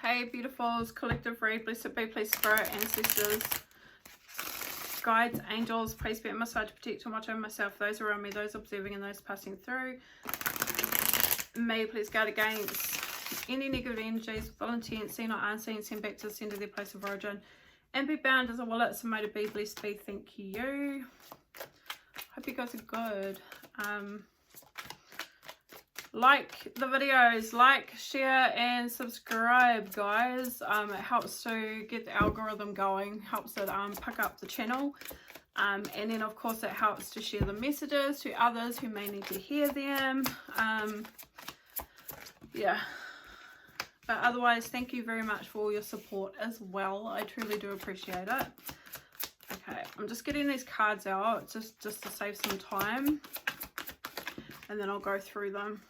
Hey beautifuls, collective read, blessed be, please spirit, ancestors, guides, angels, please be at my side to protect and watch over myself, those around me, those observing and those passing through. May please guard against any negative energies with ill intent, seen or unseen, send back to the sender, their place of origin, and be bound as a wallet. So may to be, blessed be, thank you. Hope you guys are good. Like the videos, like, share and subscribe, guys. It helps to get the algorithm going, helps it pick up the channel, and then of course it helps to share the messages to others who may need to hear them. Yeah, but otherwise thank you very much for all your support as well. I truly do appreciate it. Okay, I'm just getting these cards out just to save some time, and then I'll go through them.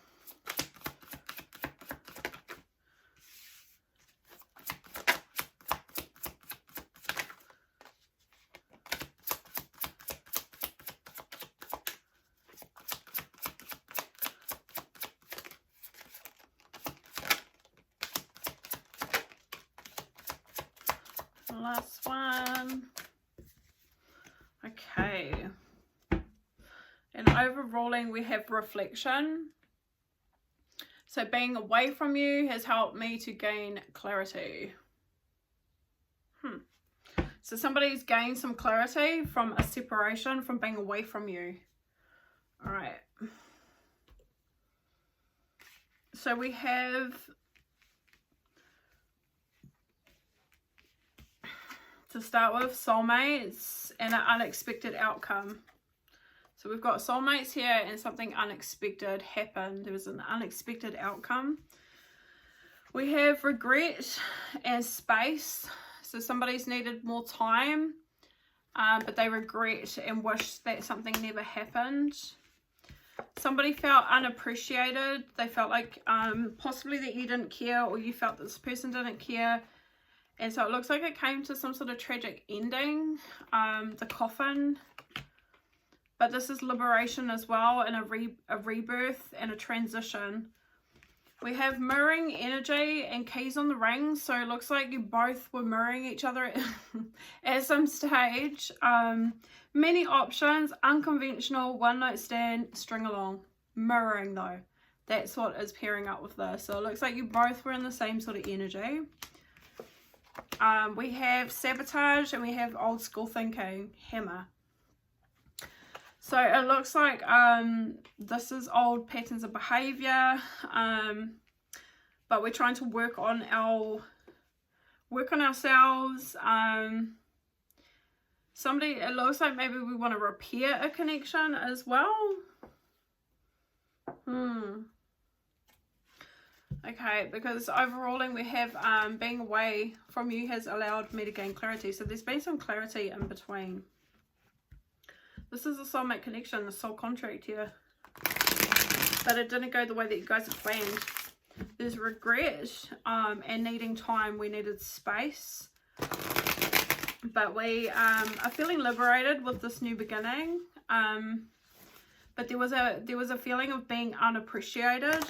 Last one. Okay, and overruling we have reflection. So being away from you has helped me to gain clarity. So somebody's gained some clarity from a separation, from being away from you. All right, so we have, to start with, soulmates and an unexpected outcome. So we've got soulmates here and something unexpected happened. There was an unexpected outcome. We have regret and space. So somebody's needed more time, but they regret and wish that something never happened. Somebody felt unappreciated. They felt like possibly that you didn't care, or you felt that this person didn't care. And so it looks like it came to some sort of tragic ending, the coffin. But this is liberation as well, and a rebirth and a transition. We have mirroring energy and keys on the ring. So it looks like you both were mirroring each other at some stage. Many options, unconventional, one night stand, string along. Mirroring though, that's what is pairing up with this. So it looks like you both were in the same sort of energy. We have sabotage and we have old school thinking, hammer. So it looks like this is old patterns of behavior, but we're trying to work on ourselves. Somebody, it looks like maybe we want to repair a connection as well. Okay, because overruling we have being away from you has allowed me to gain clarity. So there's been some clarity in between. This is a soulmate connection, a soul contract here. But it didn't go the way that you guys had planned. There's regret and needing time. We needed space. But we are feeling liberated with this new beginning. But there was a feeling of being unappreciated.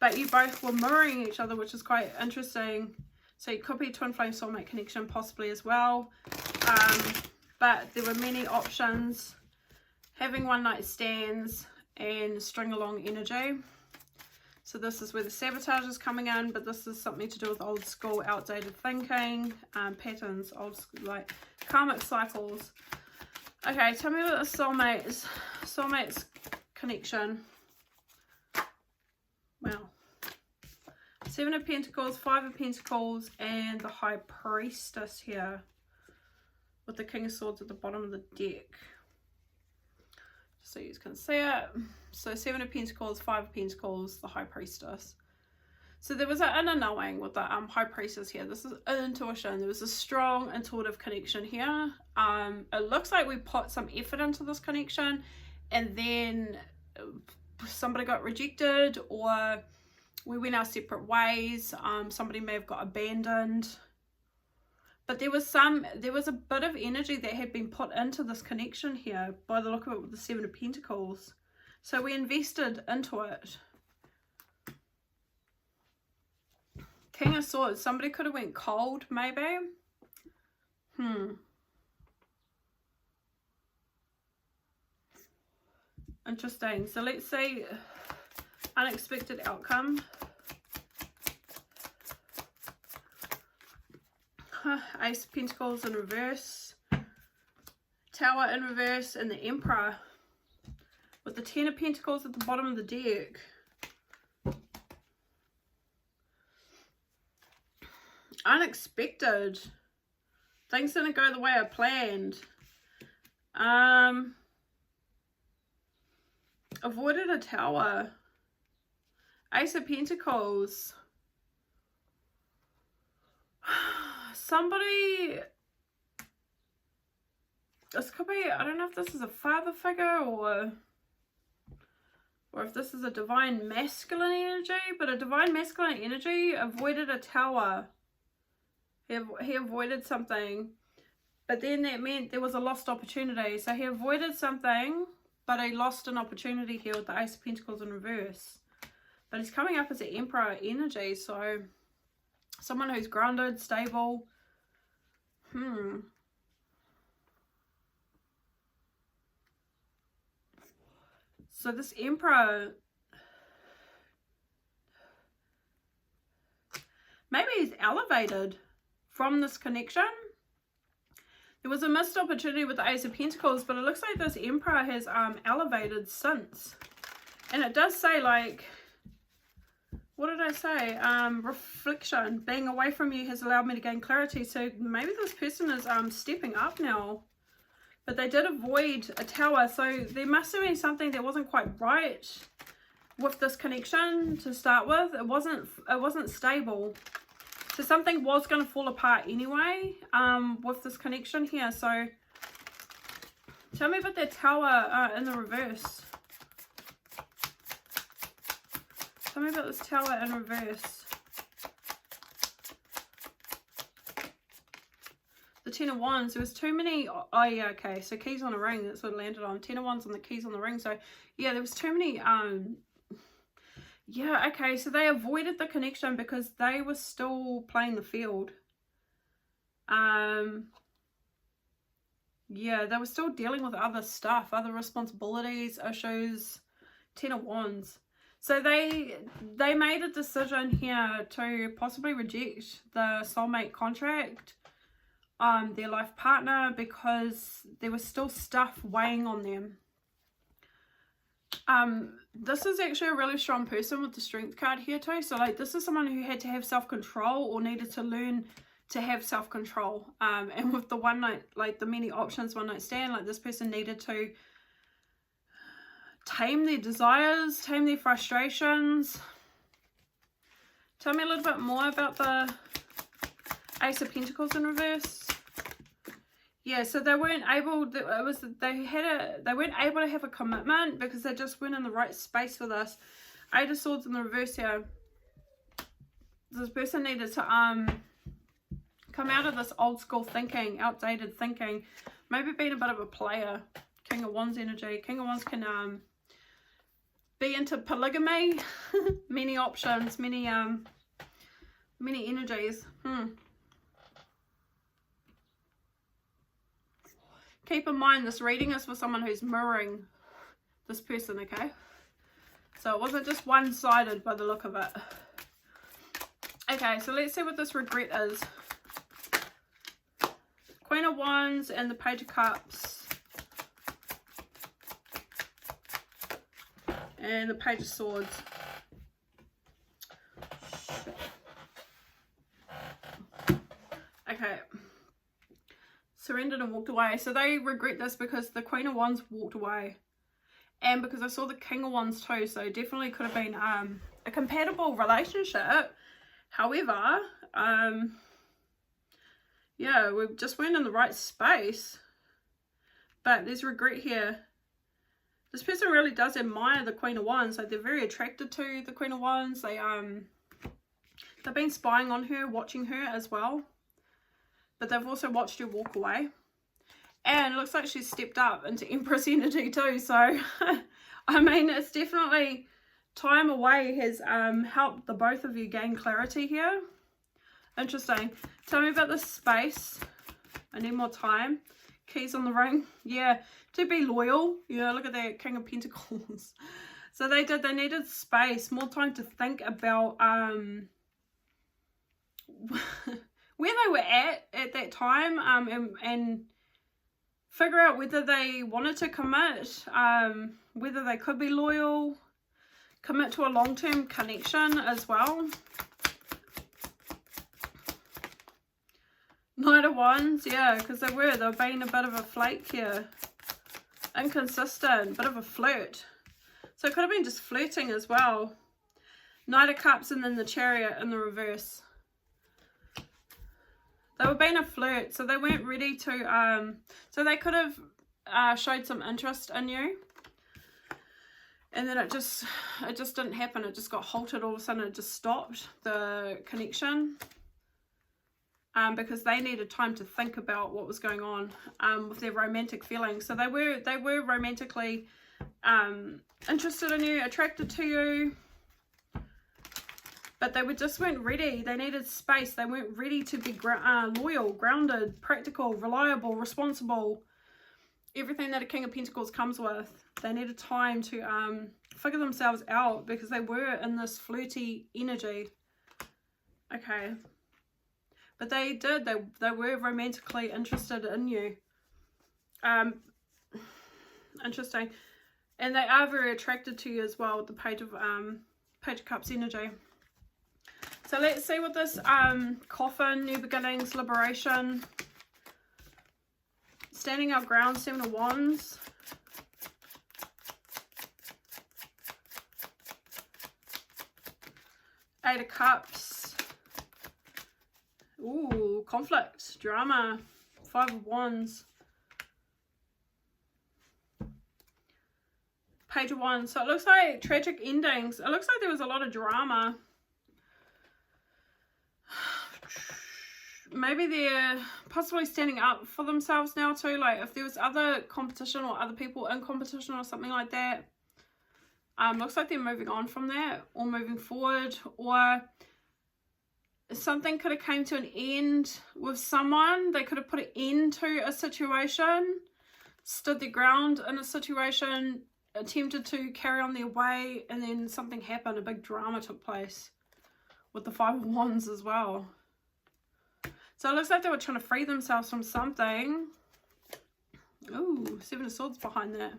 But you both were mirroring each other, which is quite interesting. So you could be twin flame soulmate connection possibly as well. But there were many options. Having one night stands and string along energy. So this is where the sabotage is coming in, but this is something to do with old school, outdated thinking, patterns, old school, like karmic cycles. Okay, tell me about the soulmates connection. Wow. 7 of Pentacles, 5 of Pentacles, and the High Priestess here with the King of Swords at the bottom of the deck. Just so you can see it. So 7 of Pentacles, 5 of Pentacles, the High Priestess. So there was an inner knowing with the High Priestess here. This is intuition. There was a strong intuitive connection here. It looks like we put some effort into this connection, and then somebody got rejected, or we went our separate ways. Somebody may have got abandoned. But there was a bit of energy that had been put into this connection here by the look of it with the 7 of Pentacles. So we invested into it. King of Swords. Somebody could have went cold, maybe. Interesting. So let's see. Unexpected outcome. Ace of Pentacles in reverse. Tower in reverse, and the Emperor. With the Ten of Pentacles at the bottom of the deck. Unexpected. Things didn't go the way I planned. Avoided a tower. Ace of Pentacles. Somebody, this could be, I don't know if this is a father figure or if this is a divine masculine energy, but a divine masculine energy avoided a tower. He avoided something, but then that meant there was a lost opportunity. So he avoided something, but he lost an opportunity here with the Ace of Pentacles in reverse. But he's coming up as an Emperor energy, so someone who's grounded, stable. So this Emperor, maybe he's elevated from this connection. There was a missed opportunity with the Ace of Pentacles, but it looks like this Emperor has elevated since. And it does say, like, what did I say? Reflection. Being away from you has allowed me to gain clarity. So maybe this person is stepping up now. But they did avoid a tower. So there must have been something that wasn't quite right with this connection to start with. It wasn't stable. So something was going to fall apart anyway with this connection here. So tell me about that tower in the reverse. Tell me about this tower in reverse. The Ten of Wands. There was too many. Oh yeah, okay. So keys on a ring. That's what it landed on. Ten of Wands and the keys on the ring. So yeah, there was too many. Yeah, okay. So they avoided the connection because they were still playing the field. Yeah, they were still dealing with other stuff, other responsibilities, issues. Ten of Wands. So they made a decision here to possibly reject the soulmate contract, their life partner, because there was still stuff weighing on them. This is actually a really strong person with the Strength card here too. So like this is someone who had to have self-control or needed to learn to have self-control. And with the one night, like the many options one night stand, like this person needed to tame their desires, tame their frustrations. Tell me a little bit more about the Ace of Pentacles in reverse. Yeah, so they weren't able. They weren't able to have a commitment because they just weren't in the right space for this. Eight of Swords in the reverse here. This person needed to come out of this old school thinking, outdated thinking. Maybe being a bit of a player. King of Wands energy. King of Wands can be into polygamy. Many options, many energies. Keep in mind this reading is for someone who's mirroring this person, okay? So it wasn't just one-sided by the look of it. Okay, so let's see what this regret is. Queen of Wands and the Page of Cups. And the Page of Swords. Okay. Surrendered and walked away. So they regret this because the Queen of Wands walked away. And because I saw the King of Wands too. So definitely could have been a compatible relationship. However, yeah, we just weren't in the right space. But there's regret here. This person really does admire the Queen of Wands. Like they're very attracted to the Queen of Wands. They've been spying on her, watching her as well. But they've also watched her walk away. And it looks like she's stepped up into Empress energy too. So, I mean, it's definitely time away has helped the both of you gain clarity here. Interesting. Tell me about this space. I need more time. Keys on the ring. Yeah, to be loyal. Yeah, look at that, King of Pentacles. So they needed space, more time to think about where they were at that time, and figure out whether they wanted to commit, whether they could be loyal, commit to a long-term connection as well. Knight of Wands, yeah, because they were being a bit of a flake here. Inconsistent, bit of a flirt. So it could have been just flirting as well. Knight of Cups and then the Chariot in the reverse. They were being a flirt, so they weren't ready to, so they could have showed some interest in you. And then it just didn't happen. It just got halted all of a sudden. It just stopped the connection. Because they needed time to think about what was going on with their romantic feelings. So they were romantically interested in you, attracted to you, but they just weren't ready. They needed space. They weren't ready to be loyal, grounded, practical, reliable, responsible. Everything that a King of Pentacles comes with. They needed time to figure themselves out because they were in this flirty energy. Okay. But they were romantically interested in you. Interesting. And they are very attracted to you as well with the Page of Cups energy. So let's see what this coffin, new beginnings, liberation, standing our ground, 7 of Wands. Eight of Cups. Ooh, conflict, drama, 5 of Wands. Page of Wands. So it looks like tragic endings. It looks like there was a lot of drama. Maybe they're possibly standing up for themselves now too. Like if there was other competition or other people in competition or something like that. Looks like they're moving on from that or moving forward, or something could have came to an end with someone. They could have put an end to a situation, stood their ground in a situation, attempted to carry on their way, and then something happened. A big drama took place with the 5 of Wands as well. So it looks like they were trying to free themselves from something. Ooh, 7 of Swords behind that.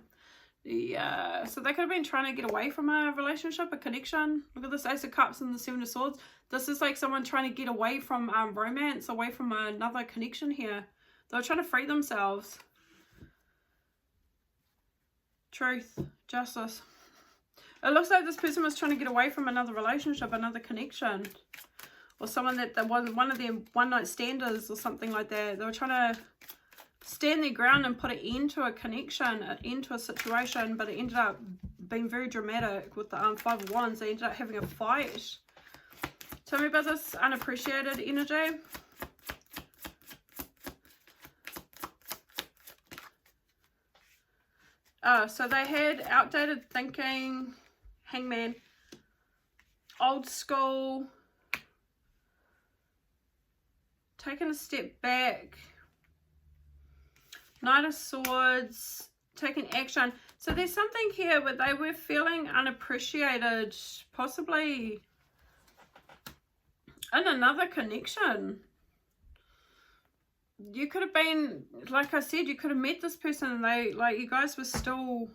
Yeah, so they could have been trying to get away from a relationship, a connection. Look at this Ace of Cups and the 7 of Swords. This is like someone trying to get away from romance, away from another connection here. They were trying to free themselves. Truth, justice. It looks like this person was trying to get away from another relationship, another connection. Or someone that one of them one-night standers or something like that. They were trying to stand their ground and put an end to a connection, an end to a situation, but it ended up being very dramatic with the 5 of Wands. They ended up having a fight. Tell me about this unappreciated energy. Oh, so they had outdated thinking, Hangman, old school, taking a step back, Knight of Swords, taking action. So there's something here where they were feeling unappreciated, possibly in another connection. You could have been, like I said, you could have met this person and they, like, you guys were still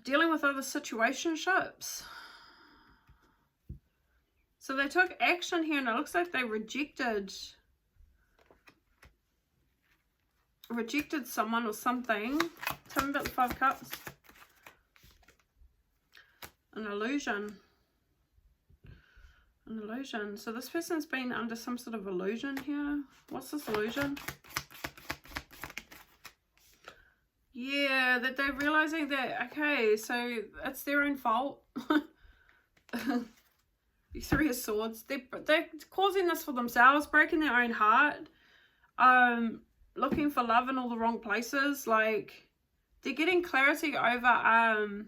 dealing with other situationships. So they took action here and it looks like they rejected someone or something. Tell me about the 5 of Cups. An illusion. An illusion. So this person's been under some sort of illusion here. What's this illusion? Yeah, that they're realizing that, okay, so it's their own fault. The 3 of Swords. They're causing this for themselves, breaking their own heart. Looking for love in all the wrong places. Like, they're getting clarity over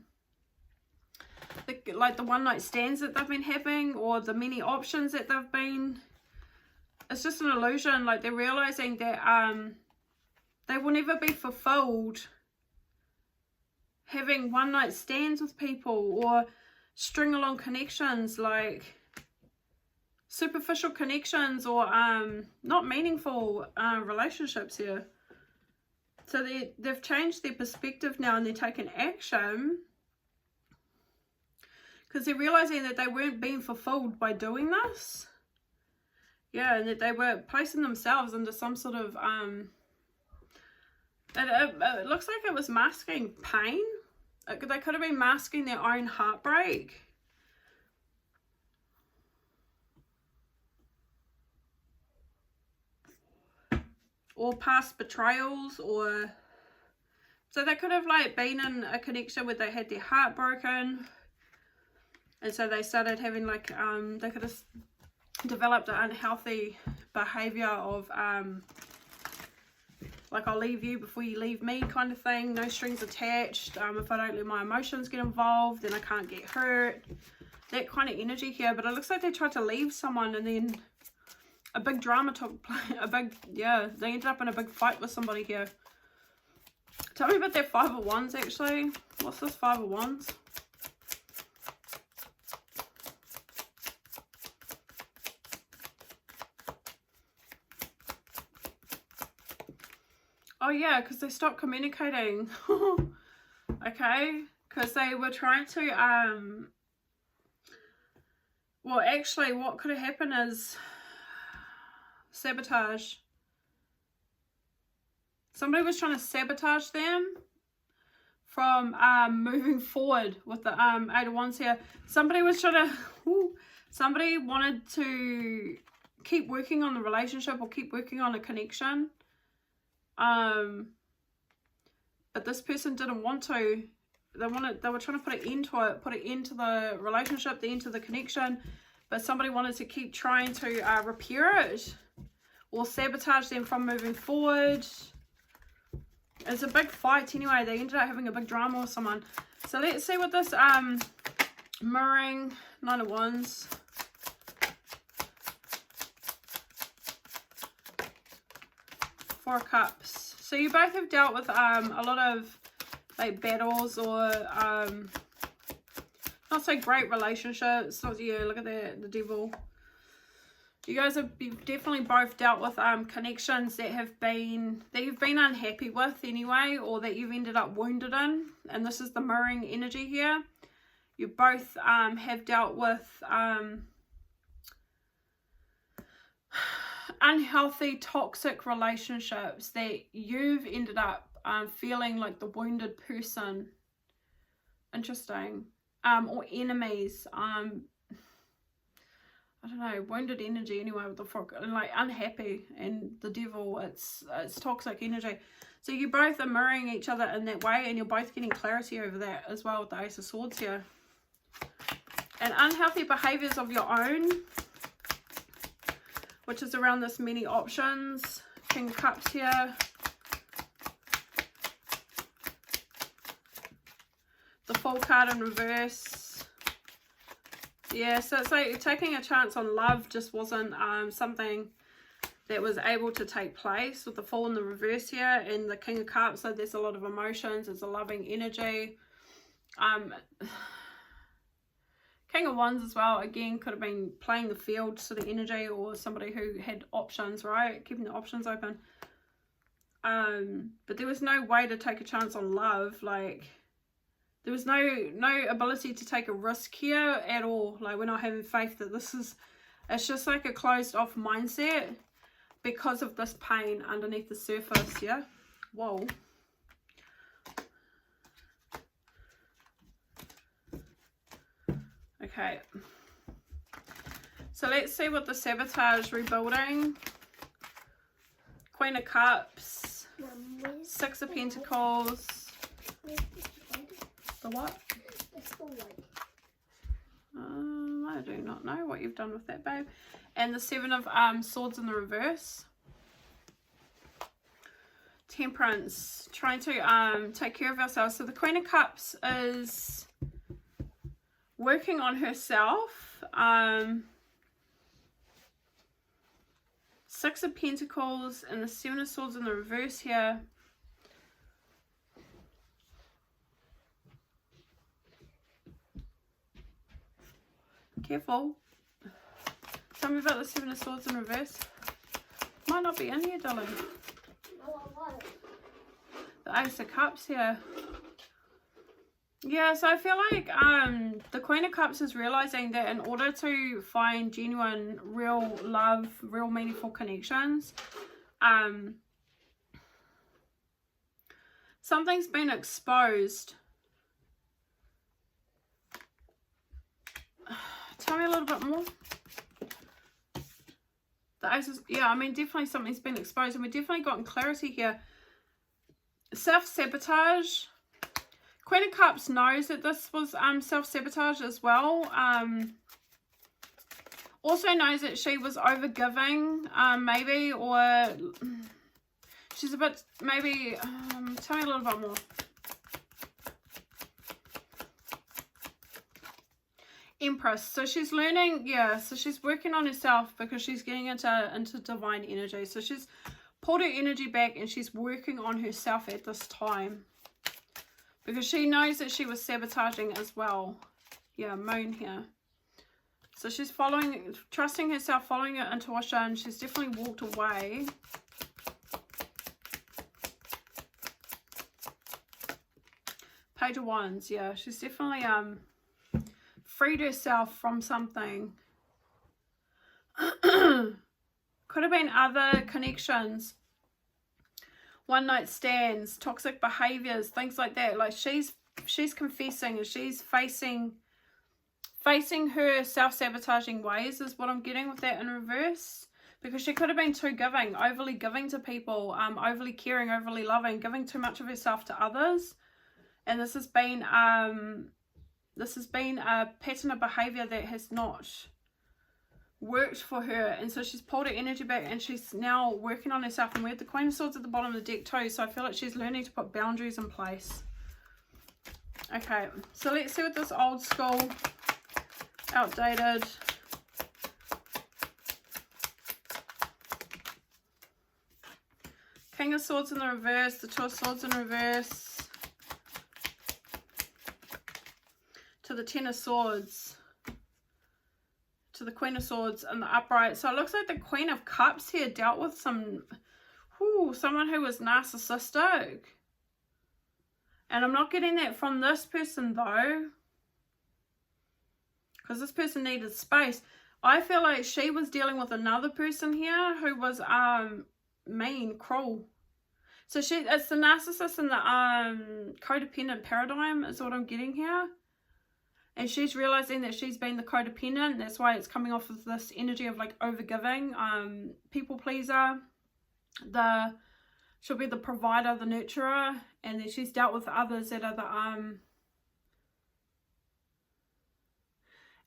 like the one night stands that they've been having, or the many options that they've been, it's just an illusion. Like they're realizing that they will never be fulfilled having one night stands with people or string along connections, like superficial connections, or not meaningful relationships here. So they've changed their perspective now, and they're taking action because they're realizing that they weren't being fulfilled by doing this. Yeah, and that they were placing themselves into some sort of it looks like it was masking pain. They could have been masking their own heartbreak. Or past betrayals, or so they could have like been in a connection where they had their heart broken, and so they started having like they could have developed an unhealthy behavior of like, I'll leave you before you leave me kind of thing, no strings attached. If I don't let my emotions get involved, then I can't get hurt, that kind of energy here. But it looks like they tried to leave someone, and then a big drama took place. They ended up in a big fight with somebody here. Tell me about that Five of Wands, actually. What's this Five of Wands? Oh yeah, because they stopped communicating. Okay, because they were trying to well, actually what could have happened is sabotage. Somebody was trying to sabotage them from moving forward with the Eight of Wands here. Somebody was trying to somebody wanted to keep working on the relationship or keep working on a connection, but this person didn't want to. They were trying to put it into the relationship, the end of the connection, but somebody wanted to keep trying to repair it or sabotage them from moving forward. It's a big fight anyway. They ended up having a big drama with someone. So let's see what this mirroring Nine of Wands. Four of Cups. So you both have dealt with a lot of like battles or not so great relationships. Not, yeah, look at that, the Devil. You guys have definitely both dealt with connections that you've been unhappy with anyway, or that you've ended up wounded in. And this is the mirroring energy here. You both have dealt with unhealthy, toxic relationships that you've ended up feeling like the wounded person. Interesting. Or enemies. I don't know, wounded energy anyway with the Frog, and like unhappy, and the Devil, it's toxic energy. So you both are mirroring each other in that way, and you're both getting clarity over that as well with the Ace of Swords here. And unhealthy behaviors of your own, which is around this many options. King of Cups here. The Fool card in reverse. Yeah, so it's like taking a chance on love just wasn't something that was able to take place with the Fool in the reverse here, and the King of Cups. So there's a lot of emotions, it's a loving energy. King of Wands as well, again, could have been playing the field sort of energy, or somebody who had options, right? Keeping the options open. But there was no way to take a chance on love. Like, there was no ability to take a risk here at all. Like, we're not having faith that this is, it's just like a closed off mindset because of this pain underneath the surface, yeah? Whoa. Okay. So let's see what the sabotage rebuilding. Queen of Cups. Six of Pentacles. The what? I do not know what you've done with that, babe. And the Seven of Swords in the reverse. Temperance. Trying to take care of ourselves. So the Queen of Cups is working on herself. Six of Pentacles and the Seven of Swords in the reverse here. Careful. Tell me about the Seven of Swords in reverse. Might not be in here, darling. The Ace of Cups here. Yeah, so I feel like the Queen of Cups is realizing that in order to find genuine, real love, real meaningful connections, something's been exposed. Tell me a little bit more. The Ace is, yeah, I mean, definitely something's been exposed, and we've definitely gotten clarity here. Self-sabotage. Queen of Cups knows that this was self-sabotage as well. Also knows that she was overgiving, maybe, or she's a bit, maybe, tell me a little bit more. Empress. So she's learning, yeah, so she's working on herself because she's getting into divine energy. So she's pulled her energy back and she's working on herself at this time. Because she knows that she was sabotaging as well. Yeah, Moon here. So she's following, trusting herself, following her intuition. She's definitely walked away. Page of Wands, yeah. She's definitely freed herself from something. Could have been other connections. One night stands, toxic behaviors, things like that. Like she's confessing and she's facing her self-sabotaging ways is what I'm getting with that in reverse. Because she could have been too giving, overly giving to people, overly caring, overly loving, giving too much of herself to others. And this has been a pattern of behavior that has not worked for her, and so she's pulled her energy back and she's now working on herself. And we have the Queen of Swords at the bottom of the deck too, so I feel like she's learning to put boundaries in place. Okay, so let's see what this old school, outdated, King of Swords in the reverse, the Two of Swords in reverse, to the Ten of Swords, to the Queen of Swords and the upright. So it looks like the Queen of Cups here dealt with someone who was narcissistic. And I'm not getting that from this person though, because this person needed space. I feel like she was dealing with another person here who was mean, cruel. So it's the narcissist and the codependent paradigm is what I'm getting here. And she's realizing that she's been the codependent. That's why it's coming off of this energy of like overgiving, people pleaser. She'll be the provider, the nurturer, and then she's dealt with others that are the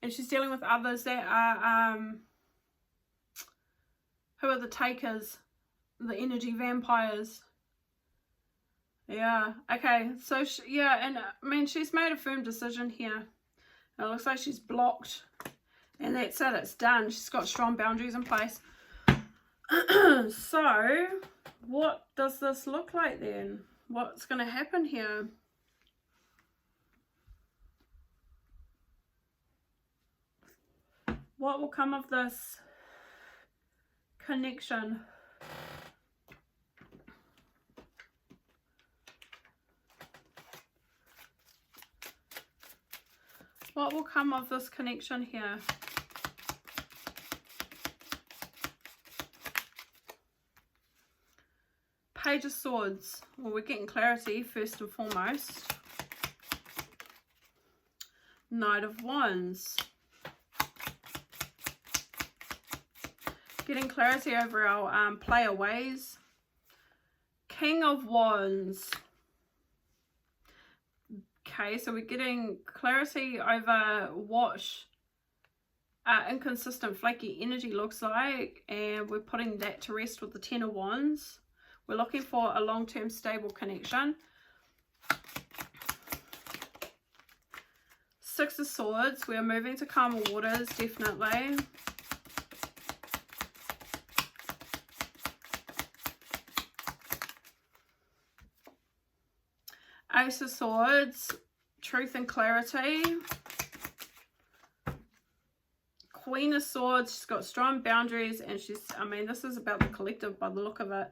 and she's dealing with others that are who are the takers, the energy vampires. Yeah. Okay. So yeah, and I mean she's made a firm decision here. It looks like she's blocked. And that's it. It's done. She's got strong boundaries in place. So, what does this look like then? What's going to happen here? What will come of this connection? What will come of this connection here? Page of Swords. Well, we're getting clarity first and foremost. Knight of Wands. Getting clarity over our player ways. King of Wands. Okay, so we're getting clarity over what inconsistent, flaky energy looks like, and we're putting that to rest with the Ten of Wands. We're looking for a long-term stable connection. Six of Swords. We're moving to calmer waters, definitely. Ace of Swords. Truth and clarity. Queen of Swords. She's got strong boundaries, and she's, I mean, this is about the collective by the look of it.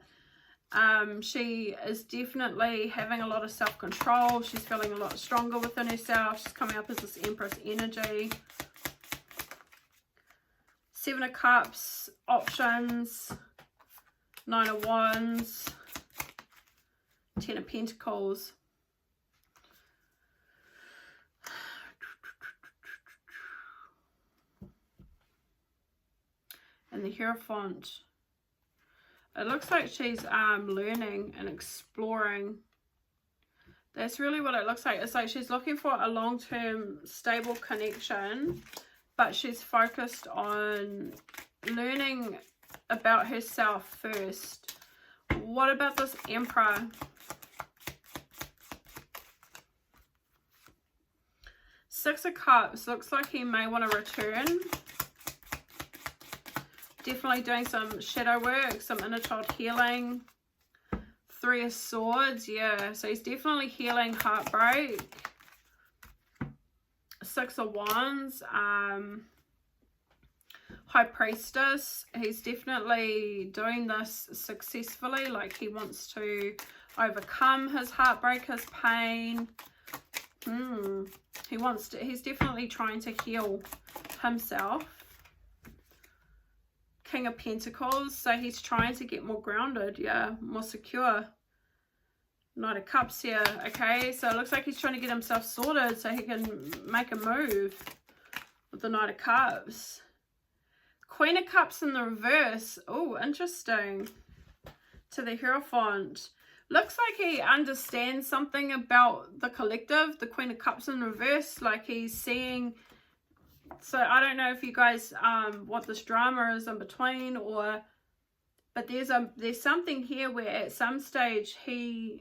She is definitely having a lot of self-control. She's feeling a lot stronger within herself. She's coming up as this Empress energy. Seven of Cups, options, Nine of Wands, Ten of Pentacles. And the Hierophant. It looks like she's learning and exploring. That's really what it looks like. It's like she's looking for a long-term stable connection, but she's focused on learning about herself first. What about this Emperor? Six of Cups. Looks like he may want to return. Definitely doing some shadow work, some inner child healing. Three of Swords, yeah. So he's definitely healing heartbreak. Six of Wands, High Priestess. He's definitely doing this successfully. Like he wants to overcome his heartbreak, his pain. He's definitely trying to heal himself. King of Pentacles, so he's trying to get more grounded, yeah, more secure. Knight of Cups here, okay, so it looks like he's trying to get himself sorted so he can make a move with the Knight of Cups. Queen of Cups in the reverse, oh, interesting, to the Hierophant. Looks like he understands something about the collective, the Queen of Cups in reverse, like he's seeing. So I don't know if you guys what this drama is in between, or but there's something here where at some stage I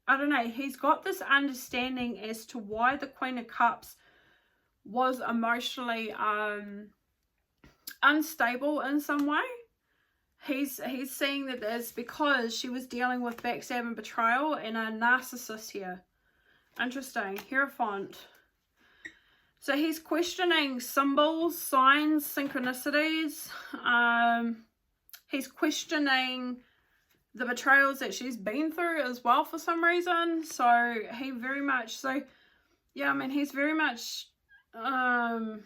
don't know, he's got this understanding as to why the Queen of Cups was emotionally unstable in some way. He's seeing that it's because she was dealing with backstab and betrayal and a narcissist here. Interesting. Hierophant. So he's questioning symbols, signs, synchronicities. He's questioning the betrayals that she's been through as well for some reason. So he very much, so yeah, I mean, he's very much, I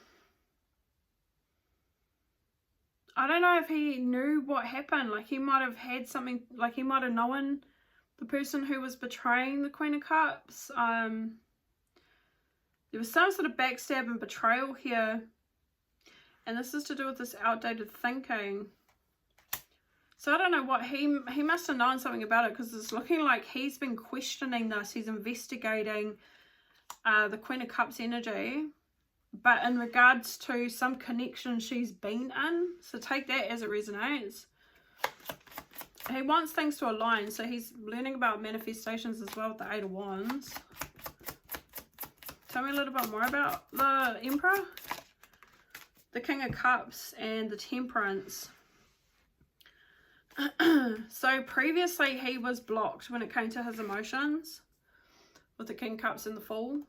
don't know if he knew what happened. Like he might have had something, like he might have known the person who was betraying the Queen of Cups. There was some sort of backstab and betrayal here. And this is to do with this outdated thinking. So I don't know what, he must have known something about it, because it's looking like he's been questioning this. He's investigating the Queen of Cups energy. But in regards to some connection she's been in. So take that as it resonates. He wants things to align. So he's learning about manifestations as well with the Eight of Wands. Tell me a little bit more about the Emperor, the King of Cups, and the Temperance. So previously he was blocked when it came to his emotions with the King of Cups and the Fool.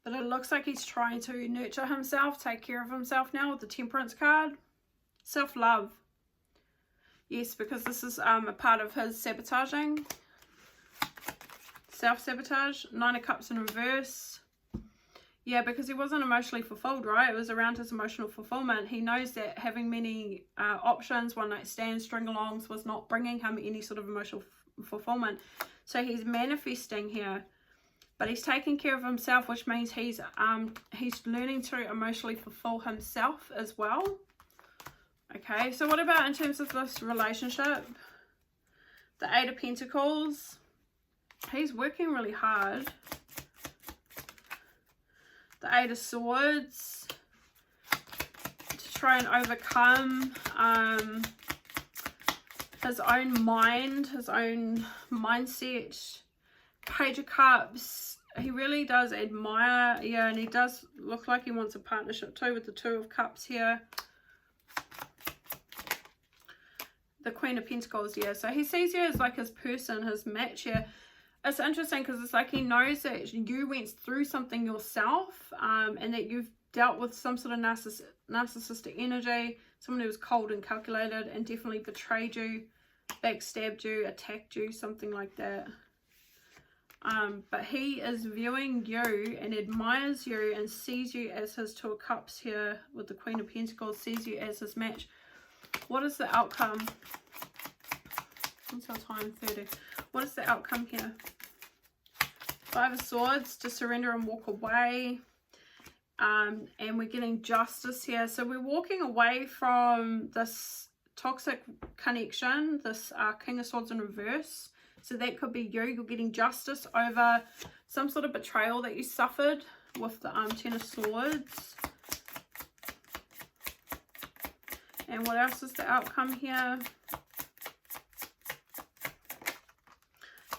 But it looks like he's trying to nurture himself, take care of himself now with the Temperance card. Self-love. Yes, because this is a part of his sabotaging. Self-sabotage. Nine of Cups in reverse. Yeah, because he wasn't emotionally fulfilled, right? It was around his emotional fulfillment. He knows that having many options, one night stands, string-alongs was not bringing him any sort of emotional fulfillment. So he's manifesting here. But he's taking care of himself, which means he's learning to emotionally fulfill himself as well. Okay, so what about in terms of this relationship? The Eight of Pentacles. He's working really hard. The Eight of Swords. To try and overcome his own mind, his own mindset. Page of Cups. he really does admire, yeah, and he does look like he wants a partnership too with the Two of Cups here. The Queen of Pentacles, yeah. So he sees you as like his person, his match here. It's interesting because it's like he knows that you went through something yourself, and that you've dealt with some sort of narcissistic energy, someone who was cold and calculated and definitely betrayed you, backstabbed you, attacked you, something like that. But he is viewing you and admires you and sees you as his Two of Cups here with the Queen of Pentacles, sees you as his match. What is the outcome? What's our time? 30. What is the outcome here? Five of Swords, to surrender and walk away. And we're getting justice here. So we're walking away from this toxic connection, this King of Swords in reverse. So that could be you. You're getting justice over some sort of betrayal that you suffered with the Ten of Swords. And what else is the outcome here?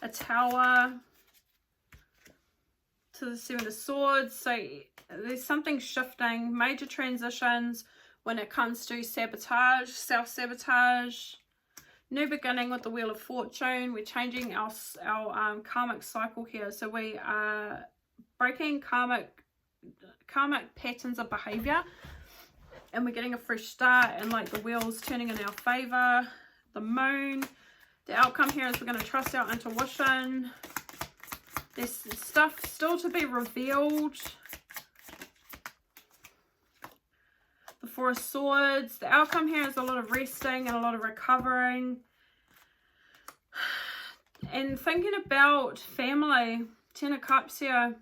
A Tower to the Seven of Swords. So there's something shifting, major transitions when it comes to sabotage, self-sabotage. New beginning with the Wheel of Fortune. We're changing our karmic cycle here. So we are breaking karmic patterns of behavior, and we're getting a fresh start, and like the wheels turning in our favor. The Moon. The outcome here is we're going to trust our intuition. There's stuff still to be revealed. The Four of Swords. The outcome here is a lot of resting and a lot of recovering. And thinking about family. Ten of Cups here.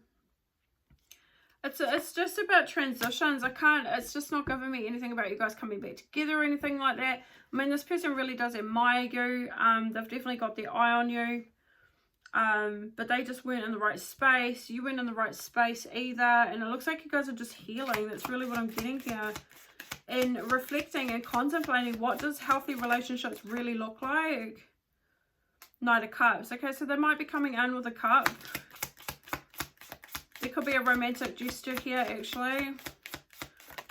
It's just about transitions. It's just not giving me anything about you guys coming back together or anything like that. I mean, this person really does admire you. They've definitely got their eye on you. But they just weren't in the right space. You weren't in the right space either. And it looks like you guys are just healing. That's really what I'm getting here. And reflecting and contemplating, what does healthy relationships really look like? Knight of Cups. Okay, so they might be coming in with a cup. There could be a romantic gesture here, actually.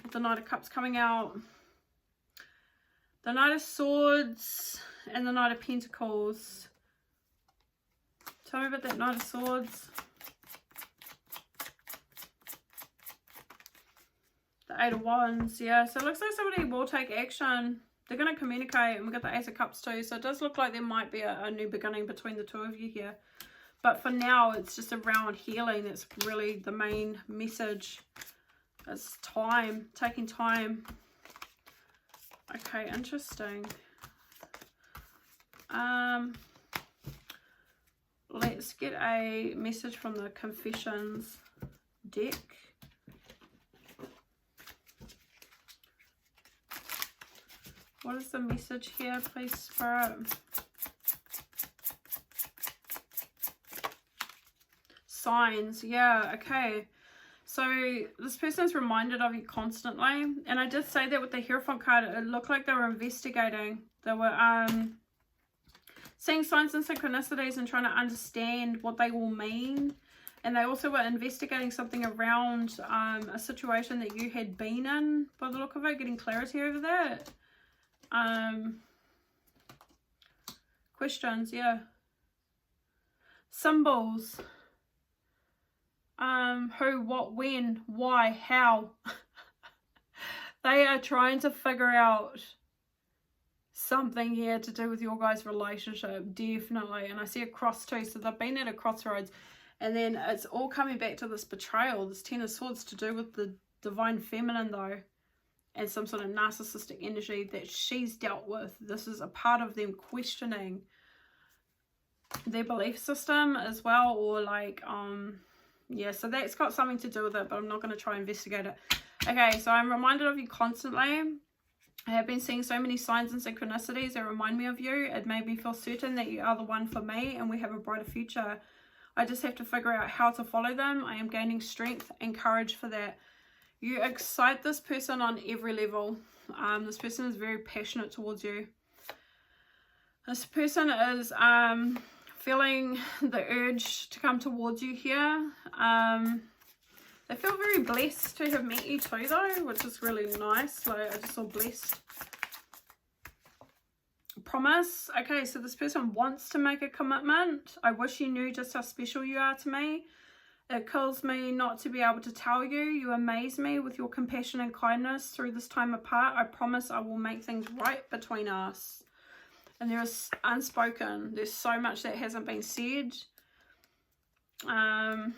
With the Knight of Cups coming out. The Knight of Swords and the Knight of Pentacles. Tell me about that Knight of Swords. The Eight of Wands, yeah. So it looks like somebody will take action. They're going to communicate, and we've got the Ace of Cups too. So it does look like there might be a new beginning between the two of you here. But for now, it's just around healing. That's really the main message. It's time, taking time. Okay, interesting. Let's get a message from the Confessions deck. What is the message here, please, Spirit? Signs, yeah, okay. So this person's reminded of you constantly, and I did say that with the Hierophant card. It looked like they were investigating. They were seeing signs and synchronicities and trying to understand what they all mean. And they also were investigating something around a situation that you had been in, by the look of it, getting clarity over that. Questions, yeah. Symbols. Who, what, when, why, how. They are trying to figure out something here to do with your guys' relationship, definitely. And I see a cross too, so they've been at a crossroads, and then it's all coming back to this betrayal, this Ten of Swords, to do with the divine feminine though, and some sort of narcissistic energy that she's dealt with. This is a part of them questioning their belief system as well, or like yeah, so that's got something to do with it, but I'm not going to try and investigate it. Okay, so I'm reminded of you constantly. I have been seeing so many signs and synchronicities that remind me of you. It made me feel certain that you are the one for me, and we have a brighter future. I just have to figure out how to follow them. I am gaining strength and courage for that. You excite this person on every level. This person is very passionate towards you. This person is feeling the urge to come towards you here. They feel very blessed to have met you too though, which is really nice. Like, I just feel blessed. Promise. Okay, so this person wants to make a commitment. I wish you knew just how special you are to me. It kills me not to be able to tell you. You amaze me with your compassion and kindness through this time apart. I promise I will make things right between us. And there is unspoken. There's so much that hasn't been said. One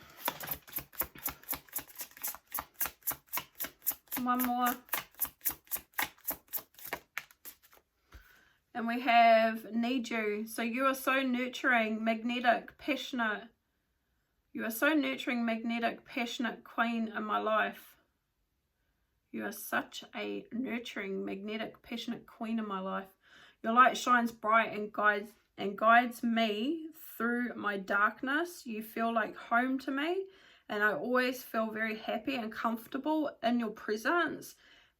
more. And we have need you. So you are so nurturing, magnetic, passionate. You are so nurturing, magnetic, passionate queen in my life. You are such a nurturing, magnetic, passionate queen in my life. Your light shines bright and guides me through my darkness. You feel like home to me, and I always feel very happy and comfortable in your presence.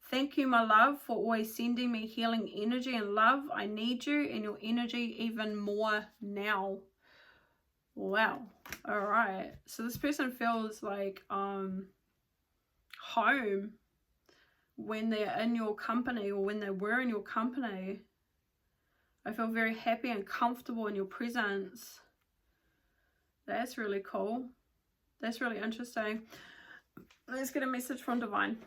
Thank you, my love, for always sending me healing energy and love. I need you and your energy even more now. Wow. All right. So this person feels like home when they're in your company, or when they were in your company. I feel very happy and comfortable in your presence. That's really cool. That's really interesting. Let's get a message from Divine.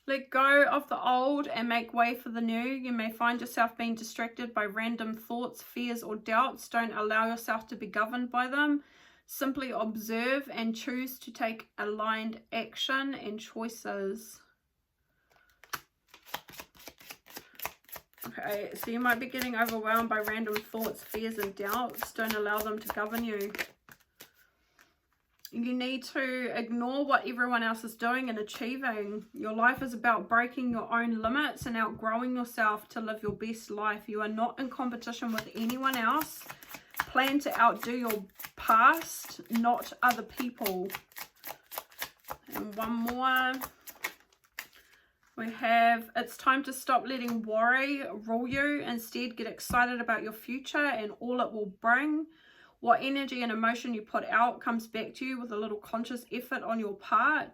Let go of the old and make way for the new. You may find yourself being distracted by random thoughts, fears, or doubts. Don't allow yourself to be governed by them. Simply observe and choose to take aligned action and choices. Okay, so you might be getting overwhelmed by random thoughts, fears, and doubts. Don't allow them to govern you. You need to ignore what everyone else is doing and achieving. Your life is about breaking your own limits and outgrowing yourself to live your best life. You are not in competition with anyone else. Plan to outdo your past, not other people. And one more. We have, it's time to stop letting worry rule you. Instead, get excited about your future and all it will bring. What energy and emotion you put out comes back to you with a little conscious effort on your part.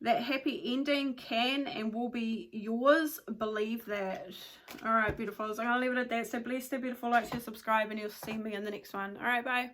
That happy ending can and will be yours. Believe that. All right, beautiful. So I'm going to leave it at that. So bless, stay beautiful, like, share, subscribe, and you'll see me in the next one. All right, bye.